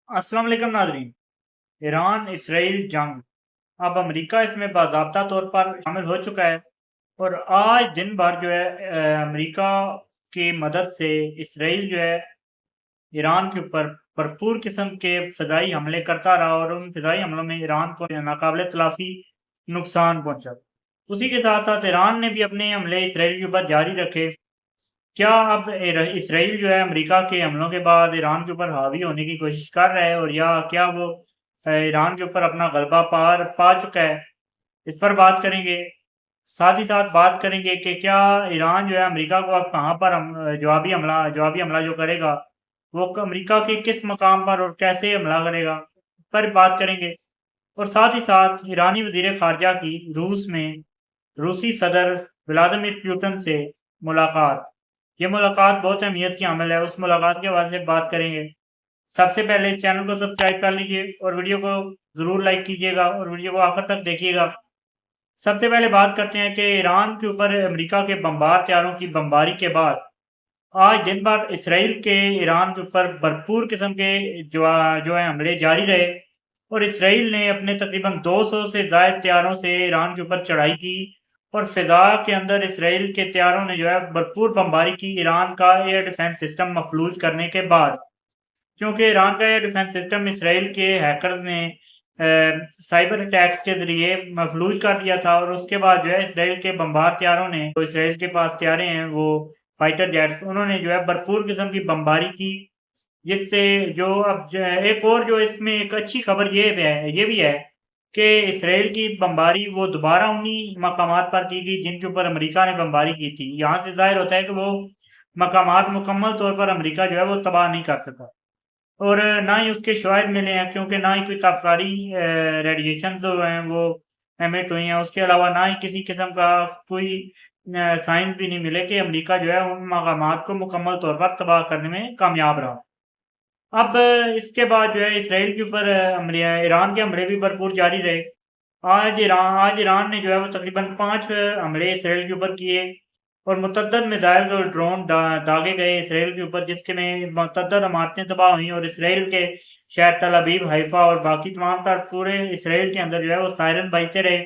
अस्सलाम वालेकुम नाज़रीन। ईरान इसराइल जंग, अब अमेरिका इसमें बाज़ाब्ता तौर पर शामिल हो चुका है और आज दिन भर जो है अमेरिका की मदद से इसराइल जो है ईरान के ऊपर भरपूर किस्म के फ़िज़ाई हमले करता रहा और उन फ़िज़ाई हमलों में ईरान को नाक़ाबिले तलाफ़ी नुकसान पहुँचा। उसी के साथ-साथ ईरान ने भी अपने हमले इसराइल के ऊपर जारी रखे। क्या अब इसराइल जो है अमेरिका के हमलों के बाद ईरान के ऊपर हावी होने की कोशिश कर रहा है और या क्या वो ईरान के ऊपर अपना गलबा पार पा चुका है? इस पर बात करेंगे। साथ ही साथ बात करेंगे कि क्या ईरान जो है अमेरिका को अब कहाँ पर जवाबी हमला जो करेगा, वो अमेरिका के किस मकाम पर और कैसे हमला करेगा? इस पर बात करेंगे। और साथ ही साथ ईरानी वज़ीर ख़ारिजा की रूस में रूसी सदर व्लादिमीर पुतिन से मुलाकात। ये मुलाकात बहुत अहमियत की हामिल है, उस मुलाकात के हवाले से बात करेंगे। सबसे पहले चैनल को सब्सक्राइब कर लीजिए और वीडियो को ज़रूर लाइक कीजिएगा और वीडियो को आखिर तक देखिएगा। सबसे पहले बात करते हैं कि ईरान के ऊपर अमेरिका के बमबार तैयारों की बमबारी के बाद आज दिन भर इसराइल के ईरान के ऊपर भरपूर किस्म के जो है हमले जारी रहे और इसराइल ने अपने तकरीबन 200 से ज़ायद तैयारों से ईरान के ऊपर चढ़ाई की और फ़िज़ा के अंदर इसराइल के तैयारों ने जो है भरपूर बमबारी की ईरान का एयर डिफेंस सिस्टम मफलूज करने के बाद। क्योंकि ईरान का एयर डिफेंस सिस्टम इसराइल के हैकर्स ने साइबर अटैक्स के ज़रिए मफलूज कर दिया था और उसके बाद जो है इसराइल के बमबार तैयारों ने, जो इसराइल के पास तैयारे हैं वो फाइटर जेट्स, उन्होंने जो है भरपूर किस्म की बमबारी की, जिससे जो अब जो है एक और जो इसमें एक अच्छी खबर ये भी है कि इसराइल की बमबारी वो दोबारा उन्हीं मकामात पर की गई जिनके ऊपर अमेरिका ने बमबारी की थी। यहाँ से ज़ाहिर होता है कि वो मकामात मुकम्मल तौर पर अमेरिका जो है वो तबाह नहीं कर सका और ना ही उसके शवाहिद मिले हैं क्योंकि ना ही कोई ताबकारी रेडिएशन जो हैं वो एमिट हुई हैं। उसके अलावा ना ही किसी किस्म का कोई साइंस भी नहीं मिले कि अमेरिका जो है उन मकामात को मुकम्मल तौर पर तबाह करने में कामयाब रहा। अब इसके बाद जो है इसराइल के ऊपर ईरान के हमले भी भरपूर जारी रहे। आज ईरान ने जो है वो तकरीबन 5 हमले इसराइल के ऊपर किए और मुतअद्दिद मिसाइल्स और ड्रोन दागे गए इसराइल के ऊपर, जिसके में मुतअद्दिद इमारतें तबाह हुई और इसराइल के शहर तल अबीब, हाइफा और बाकी तमाम तर पूरे इसराइल के अंदर जो है वो सायरन बजते रहे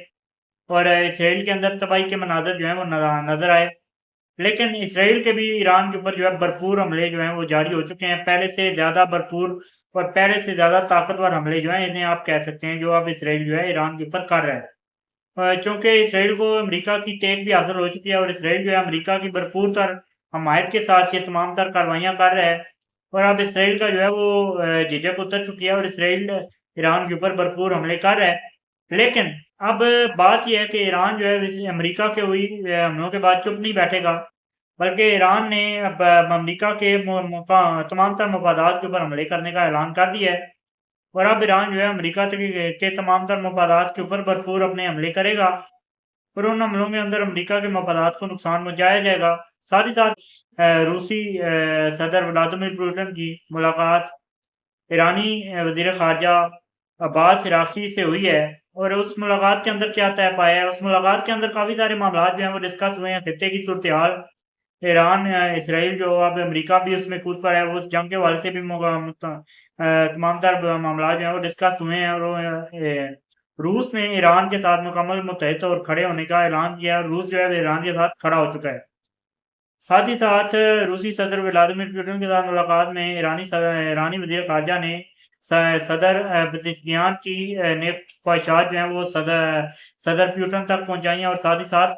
और इसराइल के अंदर तबाही के मनाज़िर जो हैं वो नज़र आए। लेकिन इसराइल के भी ईरान के ऊपर जो है भरपूर हमले जो हैं वो जारी हो चुके हैं। पहले से ज़्यादा भरपूर और पहले से ज़्यादा ताकतवर हमले जो हैं इन्हें आप कह सकते हैं जो अब इसराइल जो है ईरान के ऊपर कर रहा है। चूँकि इसराइल को अमेरिका की टेक भी हासिल हो चुकी है और इसराइल जो है अमेरिका की भरपूर तर हमायत के साथ ये तमाम तर कार्रवाइयाँ कर रहा है और अब इसराइल का जो है वो झिझक उतर चुकी है और इसराइल ईरान के ऊपर भरपूर हमले कर रहा है। लेकिन अब बात ये है कि ईरान जो है अमेरिका के हुई हमलों के बाद चुप नहीं बैठेगा, बल्कि ईरान ने अब अमेरिका के तमाम तर मफादात के ऊपर हमले करने का ऐलान कर दिया है और अब ईरान जो है अमेरिका के तमाम तर मफादात के ऊपर भरपूर अपने हमले करेगा और उन हमलों में अंदर अमेरिका के मफादात को नुकसान पहुंचाया जाएगा। साथ ही साथ रूसी सदर व्लादिमीर पुतिन की मुलाकात ईरानी वज़ीर ख़ारिजा अब्बास इराक़ी से हुई है और उस मुलाकात के अंदर क्या तय पाया है? उस मुलाकात के अंदर काफ़ी सारे मामलात जो हैं वो डिस्कस हुए हैं। खित्ते की सूरत-ए-हाल, ईरान इसराइल जो अब अमेरिका भी उसमें कूद पड़ा है, वो उस जंग के हवाले से भी तमाम तर मामलात जो हैं वो डिस्कस हुए हैं और रूस ने ईरान के साथ मुकम्मल मुत्तहिद और खड़े होने का ऐलान किया और रूस जो है वो ईरान के साथ खड़ा हो चुका है। साथ ही साथ रूसी सदर व्लादिमीर पुतिन के साथ मुलाकात में ईरानी वज़ीर ख़ारिजा ने सदर पेज़ेश्कियान की नेक ख्वाहिशात जो हैं वो सदर पुतिन तक पहुँचाई हैं और साथ ही साथ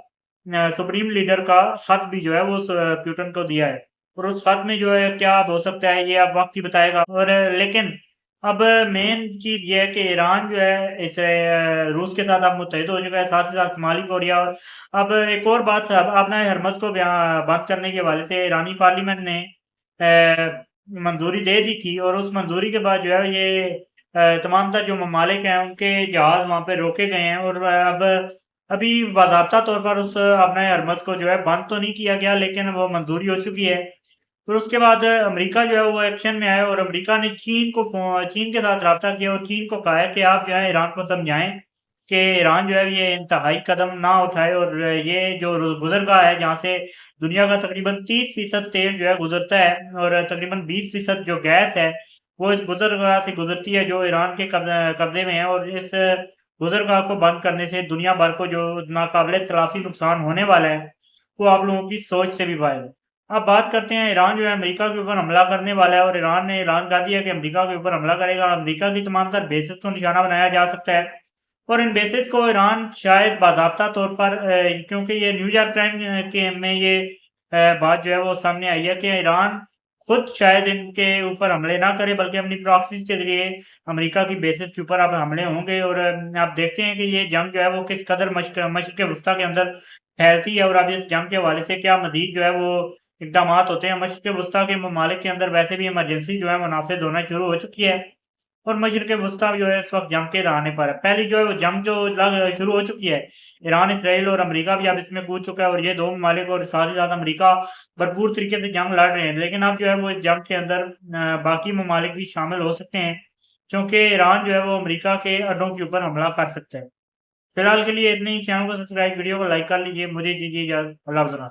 सुप्रीम लीडर का ख़त भी जो है वो पुतिन को दिया है और उस ख़त में जो है क्या हो सकता है ये अब वक़्त ही बताएगा। और लेकिन अब मेन चीज़ ये है कि ईरान जो है इस रूस के साथ अब मुत्तहिद हो चुका है, साथ ही साथ शुमाली कोरिया और अब एक और बात, अब अपना हरमज़ को बंद करने के हवाले से ईरानी पार्लियामेंट ने मंजूरी दे दी थी और उस मंजूरी के बाद जो है ये तमाम तर जो ममालिक हैं उनके जहाज़ वहाँ पे रोके गए हैं और अब अभी बाज़ाब्ता तौर पर उस अपना हरमज़ को जो है बंद तो नहीं किया गया, लेकिन वो मंजूरी हो चुकी है। फिर उसके बाद अमेरिका जो है वो एक्शन में आया और अमेरिका ने चीन के साथ राब्ता किया और चीन को कहा है कि आप जो है ईरान को समझाएं कि ईरान जो है ये इंतहाई कदम ना उठाए और ये जो गुजरगाह है जहाँ से दुनिया का तकरीबन 30% तेल जो है गुजरता है और तकरीबन 20% जो गैस है वो इस गुजरगाह से गुजरती है जो ईरान के कब्जे में है, और इस गुजरगाह को बंद करने से दुनिया भर को जो नाकाबिले तलाफी नुकसान होने वाला है, वो आप लोगों की सोच से भी बाहर है। अब बात करते हैं, ईरान जो है अमेरिका के ऊपर हमला करने वाला है, और ईरान ने ऐलान कर दिया कि अमेरिका के ऊपर हमला करेगा, और अमेरिका की तमाम तर बेसिस को निशाना बनाया जा सकता है। और इन बेसिस को ईरान शायद बाज़ाब्ता तौर पर क्योंकि ये न्यूयॉर्क टाइम के में ये बात जो है वो सामने आई है कि ईरान खुद शायद इनके ऊपर हमले ना करे, बल्कि अपनी प्रॉक्सीज के ज़रिए अमेरिका की बेसिस के ऊपर अब हमले होंगे। और आप देखते हैं कि ये जंग जो है वो किस कदर मशरिक़ वस्ता के अंदर फैलती है, और अब इस जंग के हवाले से क्या मज़ीद जो है वो इक़दामात होते हैं। मशरिक़ वस्ता के ममालिक के अंदर वैसे भी इमरजेंसी जो है वो नाफ़िज़ होना शुरू हो चुकी है, और मशरिक़ वस्ता जो है इस वक़्त जंग के दहाने पर है। पहली जो है वो जंग जो लग शुरू हो चुकी है, ईरान, इसराइल और अमेरिका भी अब इसमें कूद चुका है, और ये 2 ममालिक और साथ ही साथ अमेरिका भरपूर तरीके से जंग लड़ रहे हैं। लेकिन अब जो है वो इस जंग के अंदर बाकी ममालिक भी शामिल हो सकते हैं, क्योंकि ईरान जो है वो अमेरिका के अड्डों के ऊपर हमला कर सकता है। फिलहाल के लिए इतना ही। चैनल को सब्सक्राइब, वीडियो को लाइक कर लीजिए। मुझे दीजिए इजाज़त। अल्लाह हाफ़िज़।